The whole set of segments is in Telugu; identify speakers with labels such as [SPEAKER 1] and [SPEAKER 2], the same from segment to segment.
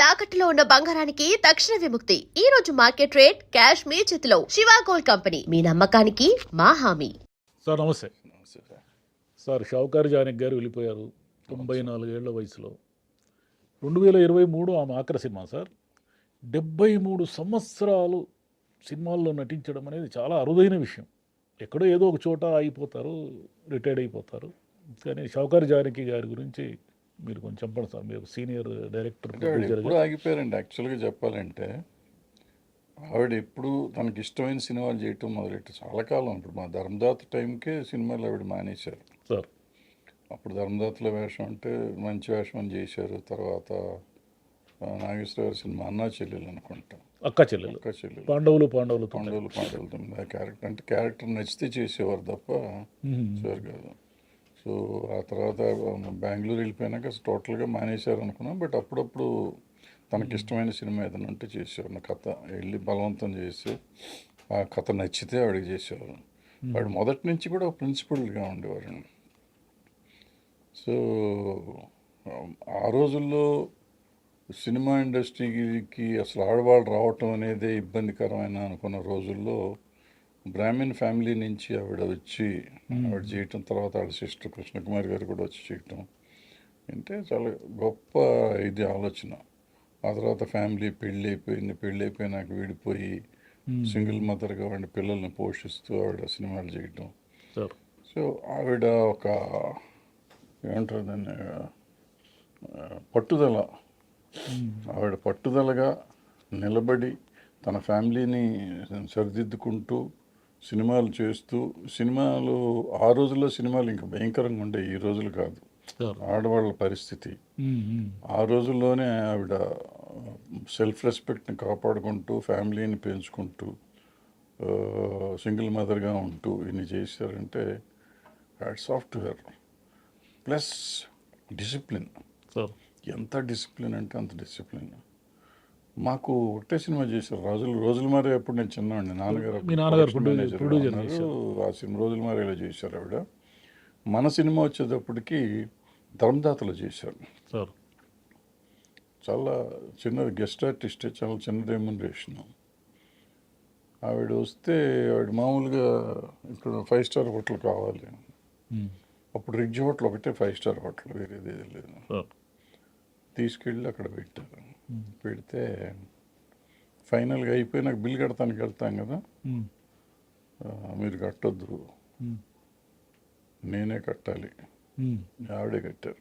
[SPEAKER 1] తాకట్టులో ఉన్న బంగారానికి తక్షణ విముక్తి. ఈ రోజు మార్కెట్ రేట్ క్యాష్ మీ చేతిలో. శివా గోల్డ్ కంపెనీ, మీ నమ్మకానికి మా హామీ.
[SPEAKER 2] సార్ నమస్తే. సార్ షావుకారు జానకి గారు వెళ్ళిపోయారు 94 ఏళ్ల వయసులో. 2023 ఆమె ఆఖరి సినిమా సార్. 73 సంవత్సరాలు సినిమాల్లో నటించడం అనేది చాలా అరుదైన విషయం. ఎక్కడో ఏదో ఒక చోట అయిపోతారు, రిటైర్డ్ అయిపోతారు. కానీ షావుకారు జానకి గారి గురించి మీరు కొంచెం చెప్పండి సార్. మీరు సీనియర్ డైరెక్టర్.
[SPEAKER 3] ఎప్పుడు ఆగిపోయారండి యాక్చువల్గా చెప్పాలంటే. ఆవిడ ఎప్పుడు తనకి ఇష్టమైన సినిమాలు చేయటం మొదలెట్టి చాలా కాలం. ఇప్పుడు మా ధర్మదాత టైంకే సినిమాలు ఆవిడ మానేశారు
[SPEAKER 2] సార్.
[SPEAKER 3] అప్పుడు ధర్మదాతలో వేషం అంటే మంచి వేషం అని చేశారు. తర్వాత నాగేశ్వర గారి సినిమా అన్నా చెల్లెలు అనుకుంటా,
[SPEAKER 2] అక్క చెల్లెలు పాండవులు
[SPEAKER 3] క్యారెక్టర్ అంటే క్యారెక్టర్ నచ్చితే చేసేవారు తప్ప సార్ కాదు. సో ఆ తర్వాత బెంగళూరు వెళ్ళిపోయినాక టోటల్గా మానేశారు అనుకున్నాం. బట్ అప్పుడప్పుడు తనకి ఇష్టమైన సినిమా ఏదైనా ఉంటే చేసేవారు. నా కథ వెళ్ళి బలవంతం చేసి ఆ కథ నచ్చితే ఆవిడకి చేసేవారు. వాడు మొదటి నుంచి కూడా ప్రిన్సిపల్గా ఉండేవారు. సో ఆ రోజుల్లో సినిమా ఇండస్ట్రీకి అసలు ఆడవాళ్ళు రావటం అనేది ఇబ్బందికరమైన అనుకున్న రోజుల్లో బ్రాహ్మణ్ ఫ్యామిలీ నుంచి ఆవిడ వచ్చి ఆవిడ చేయటం, తర్వాత ఆవిడ సిస్టర్ కృష్ణకుమారి గారు కూడా వచ్చి చేయటం అంటే చాలా గొప్ప ఇది ఆలోచన. ఆ తర్వాత ఫ్యామిలీ పెళ్ళి అయిపోయినాక విడిపోయి సింగిల్ మదర్గా వాడి పిల్లల్ని పోషిస్తూ ఆవిడ సినిమాలు చేయటం. సో ఆవిడ ఒక ఏమంటారు దాన్ని, పట్టుదల. ఆవిడ పట్టుదలగా నిలబడి తన ఫ్యామిలీని సరిదిద్దుకుంటూ సినిమాలు చేస్తూ, సినిమాలు ఆ రోజుల్లో సినిమాలు ఇంకా భయంకరంగా ఉండే, ఈ రోజులు కాదు. ఆడవాళ్ళ పరిస్థితి ఆ రోజుల్లోనే ఆవిడ సెల్ఫ్ రెస్పెక్ట్ని కాపాడుకుంటూ ఫ్యామిలీని పెంచుకుంటూ సింగిల్ మదర్గా ఉంటూ ఇన్ని చేశారంటే hats off to her. Plus discipline. ఎంత డిసిప్లిన్ అంటే అంత డిసిప్లిన్. మాకు ఒకటే సినిమా చేశారు రోజుల మారే. ఎప్పుడు నేను చిన్నవాడిని, నాన్నగారు ఆ సినిమా రోజుల మారేలో చేశారు ఆవిడ. మన సినిమా వచ్చేటప్పటికి ధర్మదాతలో చేశారు. చాలా చిన్నది, గెస్ట్ ఆర్టిస్టే, చాలా చిన్న రెమ్యునరేషన్. ఆవిడ వస్తే ఆవిడ మామూలుగా ఇక్కడ 5 స్టార్ హోటల్ కావాలి. అప్పుడు రిడ్జ్ హోటల్ ఒకటే 5 స్టార్ హోటల్, వేరేది లేదు. తీసుకెళ్ళి అక్కడ పెట్టారు. పెడితే ఫైనల్గా అయిపోయి నాకు బిల్ కడతానికి వెళ్తాం కదా, మీరు కట్టొద్దు, నేనే కట్టాలి. ఆవిడే కట్టారు.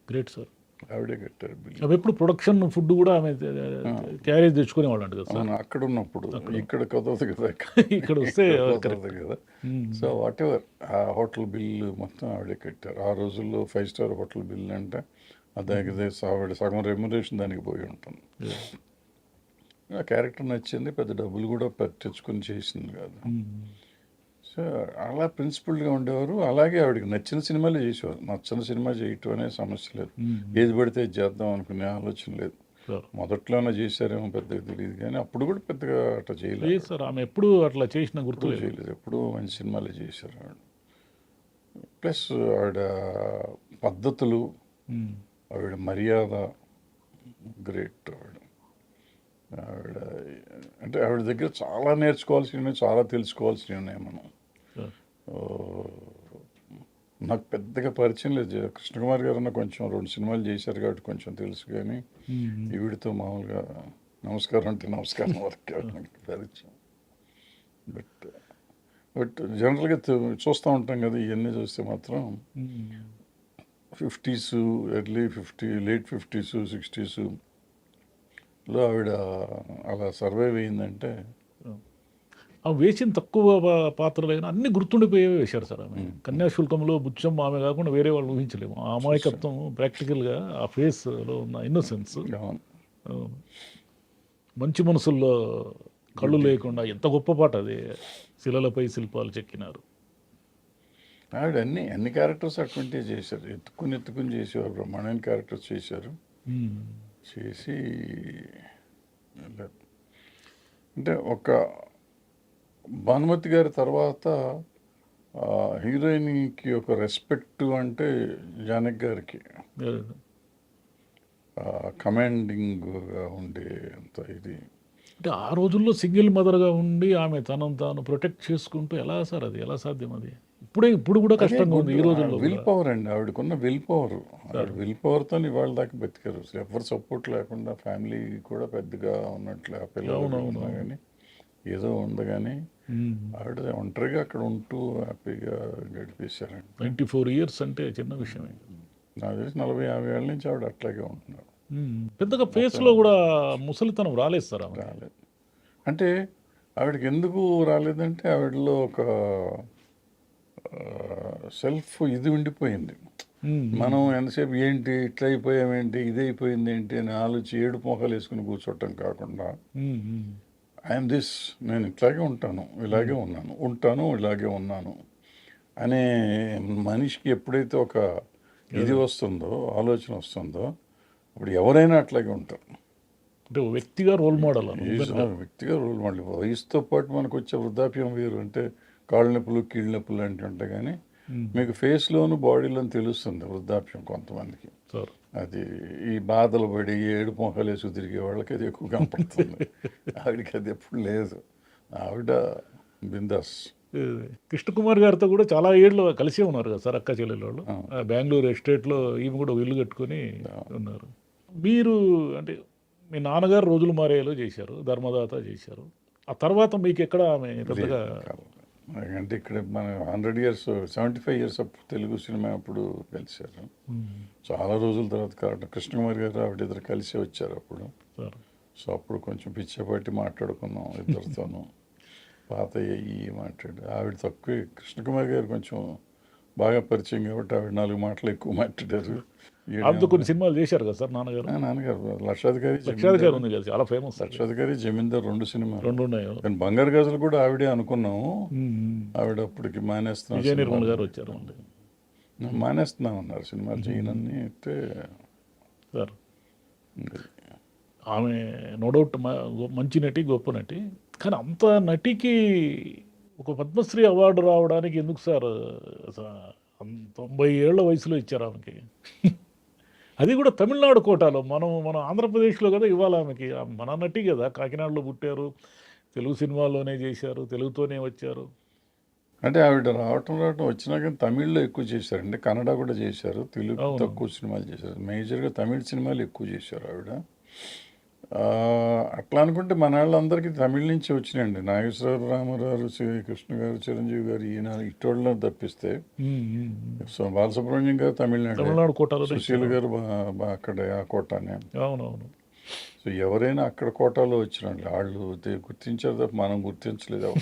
[SPEAKER 2] Great sir.
[SPEAKER 3] ఆవిడే కట్టారు బిల్.
[SPEAKER 2] అవి ఎప్పుడు ప్రొడక్షన్ ఫుడ్ కూడా ఆమె క్యారేజ్ తెచ్చుకునేవాళ్ళు అంట కదా సార్.
[SPEAKER 3] అక్కడ ఉన్నప్పుడు ఇక్కడ కుదరదు కదా, ఇక్కడ వస్తే కుదరదు కదా. సో వాట్ ఎవర్ ఆ హోటల్ బిల్లు మొత్తం ఆవిడే కట్టారు. ఆ రోజుల్లో 5 స్టార్ హోటల్ బిల్ అంటే అదే ఆవిడ సగం రెమ్యునరేషన్ దానికి పోయి ఉంటుంది. ఆ క్యారెక్టర్ నచ్చింది, పెద్ద డబ్బులు కూడా తెచ్చుకొని చేసింది కాదు. సో అలా ప్రిన్సిపల్గా ఉండేవారు. అలాగే ఆవిడకి నచ్చిన సినిమాలే చేసేవారు. నచ్చిన సినిమా చేయటం అనే సమస్య లేదు. ఏది పడితే చేద్దాం అనుకునే ఆలోచన లేదు. మొదట్లోనే చేశారేమో పెద్దగా తెలియదు, కానీ అప్పుడు కూడా పెద్దగా అట్లా చేయలేదు
[SPEAKER 2] సార్. ఆమె ఎప్పుడు అట్లా చేసిన గుర్తు
[SPEAKER 3] చేయలేదు. ఎప్పుడు మంచి సినిమాలే చేశారు ఆవిడ. ప్లస్ ఆవిడ పద్ధతులు, ఆవిడ మర్యాద గ్రేట్. ఆవిడ అంటే ఆవిడ దగ్గర చాలా నేర్చుకోవాల్సినవి, చాలా తెలుసుకోవాల్సినవి ఉన్నాయి. మనం నాకు పెద్దగా పరిచయం లేదు. కృష్ణకుమార్ గారు కొంచెం 2 సినిమాలు చేశారు కాబట్టి కొంచెం తెలుసు, కానీ ఈవిడితో మామూలుగా నమస్కారం అంటే నమస్కారం వరకు పరిచయం. బట్ జనరల్గా చూస్తూ ఉంటాం కదా, ఇవన్నీ చూస్తే మాత్రం 50s, ఎర్లీ 50, లేట్ 50s, 60sలో ఆవిడ అలా సర్వైవ్ అయిందంటే.
[SPEAKER 2] వేసిన తక్కువ పాత్రలైనా అన్ని గుర్తుండిపోయేవి వేశారు సార్. ఆమె కన్యాశుల్కంలో బుచ్చమ్మ ఆమె కాకుండా వేరే వాళ్ళు ఊహించలేము. ఆ అమాయకత్వం, ప్రాక్టికల్గా ఆ ఫేస్లో ఉన్న ఇన్నోసెన్స్, మంచి మనసుల్లో కళ్ళు లేకుండా ఎంత గొప్ప పాట అది. శిలలపై శిల్పాలు చెక్కినారు.
[SPEAKER 3] ఆవిడ అన్ని క్యారెక్టర్స్ అటువంటివి చేశారు. ఎత్తుకుని చేసేవారు. బ్రహ్మాండమైన క్యారెక్టర్స్ చేశారు. చేసి అంటే ఒక భానుమతి గారి తర్వాత హీరోయిన్కి ఒక రెస్పెక్ట్ అంటే జానకి గారికి. కమాండింగ్గా ఉండే అంత ఇది.
[SPEAKER 2] అంటే ఆ రోజుల్లో సింగిల్ మదర్గా ఉండి ఆమె తనను తాను ప్రొటెక్ట్ చేసుకుంటూ ఎలా సార్ అది ఎలా సాధ్యం అది? ఇప్పుడు కూడా కష్టంగా ఉంది ఈ రోజుల్లో
[SPEAKER 3] విల్
[SPEAKER 2] కూడా.
[SPEAKER 3] పవర్ అండి, ఆవిడకున్న విల్ పవర్. ఆవిడ విల్ పవర్తో ఇవాళ దాకా బతికారు. అసలు ఎవరు సపోర్ట్ లేకుండా, ఫ్యామిలీ కూడా పెద్దగా ఉన్నట్లు ఆ పిల్లలు ఉన్నా కానీ ఏదో ఉంది కానీ ఆవిడ ఒంటరిగా అక్కడ ఉంటూ హ్యాపీగా గడిపేశారండి.
[SPEAKER 2] 94 ఇయర్స్ అంటే చిన్న విషయమే.
[SPEAKER 3] నాకు తెలిసి 40-50 ఏళ్ళ నుంచి ఆవిడ అట్లాగే ఉంటున్నారు.
[SPEAKER 2] పెద్దగా ఫేస్లో కూడా ముసలితనం రాలేదు సార్ ఆమె.
[SPEAKER 3] రాలేదు అంటే ఆవిడకి ఎందుకు రాలేదంటే ఆవిడలో ఒక సెల్ఫ్ ఇది ఉండిపోయింది. మనం ఎంతసేపు ఏంటి ఇట్లా అయిపోయామేంటి, ఇది అయిపోయింది ఏంటి అని ఆలోచి ఏడు మొఖాలు వేసుకుని కూర్చోవటం కాకుండా ఐఎమ్ దిస్, నేను ఇట్లాగే ఉంటాను, ఇలాగే ఉంటాను ఇలాగే ఉన్నాను అనే మనిషికి ఎప్పుడైతే ఒక ఇది వస్తుందో, ఆలోచన వస్తుందో, అప్పుడు ఎవరైనా అట్లాగే ఉంటారు.
[SPEAKER 2] అంటే ఓ వ్యక్తిగా రోల్ మోడల్
[SPEAKER 3] వ్యక్తిగా రోల్ మోడల్. వయసుతో పాటు మనకు వచ్చే వృద్ధాప్యం వేరు. అంటే కాళ్ళ నొప్పులు, కీళ్ళ నొప్పులు అంటే ఉంటాయి కానీ మీకు ఫేస్లోను బాడీలోను తెలుస్తుంది వృద్ధాప్యం కొంతమందికి. అది ఈ బాధలు పడి ఏడు మొహాలు వేసుకు తిరిగే వాళ్ళకి అది ఎక్కువ కనపడుతుంది. ఆవిడకి అది ఎప్పుడు లేదు. ఆవిడ బిందాస్.
[SPEAKER 2] కృష్ణకుమార్ గారితో కూడా చాలా ఏళ్ళు కలిసే ఉన్నారు కదా సార్, అక్క చెల్లెలు వాళ్ళు. బెంగళూరు ఎస్టేట్లో ఈమె కూడా ఇల్లు కట్టుకొని ఉన్నారు. మీరు అంటే మీ నాన్నగారు రోజులు మారేలో చేశారు, ధర్మదాత చేశారు. ఆ తర్వాత మీకు ఎక్కడ ఆమె పెద్దగా
[SPEAKER 3] అంటే ఇక్కడ మన 100 years 75 years అప్పుడు తెలుగు సినిమా అప్పుడు కలిశారు. చాలా రోజుల తర్వాత కాబట్టి కృష్ణకుమార్ గారు ఆవిడ ఇద్దరు కలిసి వచ్చారు అప్పుడు. సో అప్పుడు కొంచెం పిచ్చపాటి మాట్లాడుకున్నాం ఇద్దరితోనూ. పాత అయ్యి మాట్లాడు. ఆవిడ తక్కువ, కృష్ణకుమార్ గారు కొంచెం బాగా పరిచయం కాబట్టి ఆవిడ 4 మాటలు ఎక్కువ మాట్లాడారు.
[SPEAKER 2] ఆవిడతో కొన్ని సినిమాలు చేశారు కదా సార్ నాన్నగారు.
[SPEAKER 3] నాన్నగారు లక్షాధికారి
[SPEAKER 2] ఉంది కదా, చాలా ఫేమస్.
[SPEAKER 3] లక్షాధికారి, జమీందార్ 2 సినిమాలు.
[SPEAKER 2] 2 ఉన్నాయి.
[SPEAKER 3] కానీ బంగారు గాజులు కూడా ఆవిడే అనుకున్నాము. ఆవిడ అప్పటికి
[SPEAKER 2] విజయనిర్మల్ గారు వచ్చారు,
[SPEAKER 3] మానేస్తున్నాం అన్నారు సినిమాలు చేయనని. అయితే
[SPEAKER 2] సార్ ఆమె నో డౌట్ మంచి నటి, గొప్ప నటి. కానీ అంత నటికి ఒక పద్మశ్రీ అవార్డు రావడానికి ఎందుకు సార్ 90 ఏళ్ల వయసులో ఇచ్చారు ఆమెకి? అది కూడా తమిళనాడు కోటాలో. మన ఆంధ్రప్రదేశ్లో కదా ఇవ్వాలి ఆమెకి. మన నటి కదా, కాకినాడలో పుట్టారు, తెలుగు సినిమాల్లోనే చేశారు, తెలుగుతోనే వచ్చారు.
[SPEAKER 3] అంటే ఆవిడ రావటం వచ్చినా కానీ తమిళ్లో ఎక్కువ చేశారండి, కన్నడ కూడా చేశారు, తెలుగు తక్కువ సినిమాలు చేశారు. మేజర్గా తమిళ సినిమాలు ఎక్కువ చేశారు ఆవిడ. అట్లా అనుకుంటే మన వాళ్ళందరికీ తమిళ నుంచి వచ్చినాయండి. నాగేశ్వర రామారావు, శ్రీకృష్ణ గారు, చిరంజీవి గారు, ఈయన ఇట్టోళ్ళ తప్పిస్తే. సో బాలసుబ్రహ్మణ్యం గారు తమిళనాడు
[SPEAKER 2] కోటాలో,
[SPEAKER 3] సుశీల్ గారు అక్కడ ఆ కోటానే.
[SPEAKER 2] అవునవును.
[SPEAKER 3] సో ఎవరైనా అక్కడ కోటాలో వచ్చినండి, వాళ్ళు గుర్తించారు తప్ప మనం గుర్తించలేదు.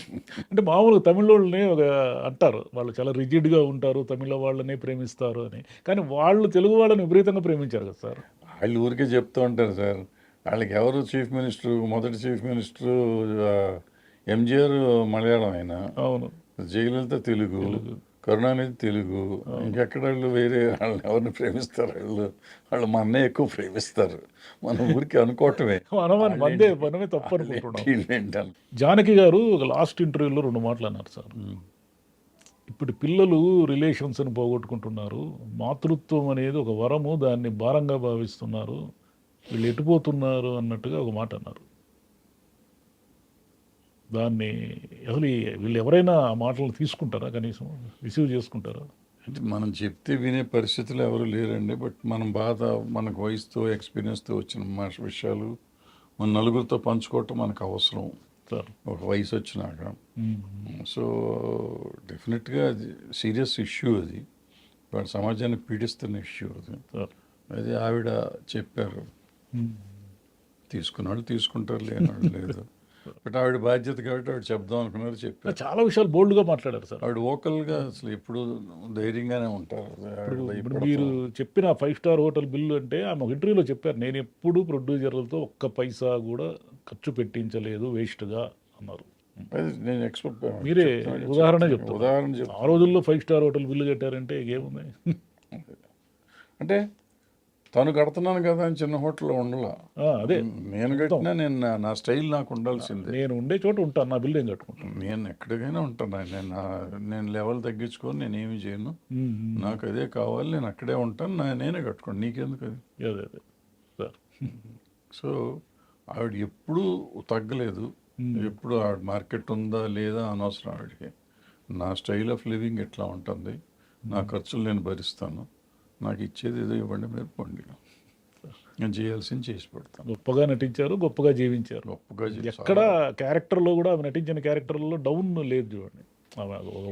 [SPEAKER 2] అంటే మామూలుగా తమిళ వాళ్ళని ఒక అంటారు, వాళ్ళు చాలా రిజిడ్గా ఉంటారు, తమిళ వాళ్ళనే ప్రేమిస్తారు అని. కానీ వాళ్ళు తెలుగు వాళ్ళని విపరీతంగా ప్రేమించారు కదా సార్.
[SPEAKER 3] వాళ్ళు ఊరికే చెప్తూ ఉంటారు సార్. వాళ్ళకి ఎవరు చీఫ్ మినిస్టర్, మొదటి చీఫ్ మినిస్టర్ ఎంజిఆర్ మలయాళం ఆయన,
[SPEAKER 2] అవును,
[SPEAKER 3] జయలలిత తెలుగు, కరుణానిధి తెలుగు. ఇంకెక్కడ వాళ్ళు వేరే వాళ్ళని ఎవరిని ప్రేమిస్తారు? వాళ్ళు మననే ఎక్కువ ప్రేమిస్తారు. మనం ఊరికి అనుకోవటమే,
[SPEAKER 2] మనమే తప్పు అనుకుంటున్నాం. జానకి గారు ఒక లాస్ట్ ఇంటర్వ్యూలో 2 మాటలు అన్నారు సార్. ఇప్పుడు పిల్లలు రిలేషన్స్ని పోగొట్టుకుంటున్నారు, మాతృత్వం అనేది ఒక వరము, దాన్ని భారంగా భావిస్తున్నారు, వీళ్ళు ఎటుపోతున్నారు అన్నట్టుగా ఒక మాట అన్నారు. దాన్ని అసలు వీళ్ళు ఎవరైనా ఆ మాటలను తీసుకుంటారా, కనీసం రిసీవ్ చేసుకుంటారా?
[SPEAKER 3] అంటే మనం చెప్తే వినే పరిస్థితులు ఎవరు లేరండి. బట్ మనం బాధ, మనకు వయసుతో ఎక్స్పీరియన్స్తో వచ్చిన విషయాలు మన నలుగురితో పంచుకోవటం మనకు అవసరం
[SPEAKER 2] సార్,
[SPEAKER 3] ఒక వయసు వచ్చినాక. సో డెఫినెట్గా అది సీరియస్ ఇష్యూ, అది వాళ్ళ సమాజాన్ని పీడిస్తున్న ఇష్యూ అది. అది ఆవిడ చెప్పారు. తీసుకున్న వాళ్ళు తీసుకుంటారు, లేని లేదు. బట్ ఆవిడ బాధ్యత కాబట్టి ఆవిడ చెప్దాం అనుకున్నారు, చెప్పారు.
[SPEAKER 2] చాలా విషయాలు బోల్డ్గా మాట్లాడారు సార్.
[SPEAKER 3] ఆవిడ వోకల్గా అసలు ఎప్పుడు ధైర్యంగానే ఉంటారు.
[SPEAKER 2] ఇప్పుడు మీరు చెప్పిన 5 స్టార్ హోటల్ బిల్లు అంటే ఆమె ఒక ఇంటర్వ్యూలో చెప్పారు, నేను ఎప్పుడు ప్రొడ్యూసర్లతో ఒక్క పైసా కూడా ఖర్చు పెట్టించలేదు వేస్ట్గా అన్నారు.
[SPEAKER 3] నేను ఎక్స్పెక్ట్,
[SPEAKER 2] మీరే ఉదాహరణ చెప్తారు. ఆ రోజుల్లో 5 స్టార్ హోటల్ బిల్లు కట్టారంటే ఏముంది? అంటే
[SPEAKER 3] తను కడుతున్నాను కదా అని చిన్న హోటల్లో ఉండాల.
[SPEAKER 2] అదే
[SPEAKER 3] నేను కట్టినా, నేను నా స్టైల్ నాకు ఉండాల్సిందే.
[SPEAKER 2] నేను ఉండే చోట ఉంటాను, నా బిల్లు ఏం కట్టుకుంటాను. నేను
[SPEAKER 3] ఎక్కడికైనా ఉంటాను. నేను లెవెల్ తగ్గించుకొని నేను ఏమి చేయను. నాకు అదే కావాలి, నేను అక్కడే ఉంటాను, నేనే కట్టుకోండి, నీకెందుకు అది.
[SPEAKER 2] అదే సార్.
[SPEAKER 3] సో ఆవిడ ఎప్పుడూ తగ్గలేదు. ఎప్పుడు ఆవిడ మార్కెట్ ఉందా లేదా అనవసరం ఆవిడకి. నా స్టైల్ ఆఫ్ లివింగ్ ఎట్లా ఉంటుంది, నా ఖర్చులు నేను భరిస్తాను, నాకు ఇచ్చేది ఏదో ఇవ్వండి, మీరు పండి, నేను చేయాల్సింది చేసి పెడతాను.
[SPEAKER 2] గొప్పగా నటించారు, గొప్పగా జీవించారు.
[SPEAKER 3] గొప్పగా
[SPEAKER 2] ఎక్కడ క్యారెక్టర్లో కూడా ఆమె నటించిన క్యారెక్టర్లో డౌన్ లేదు చూడండి. ఆమె ఒక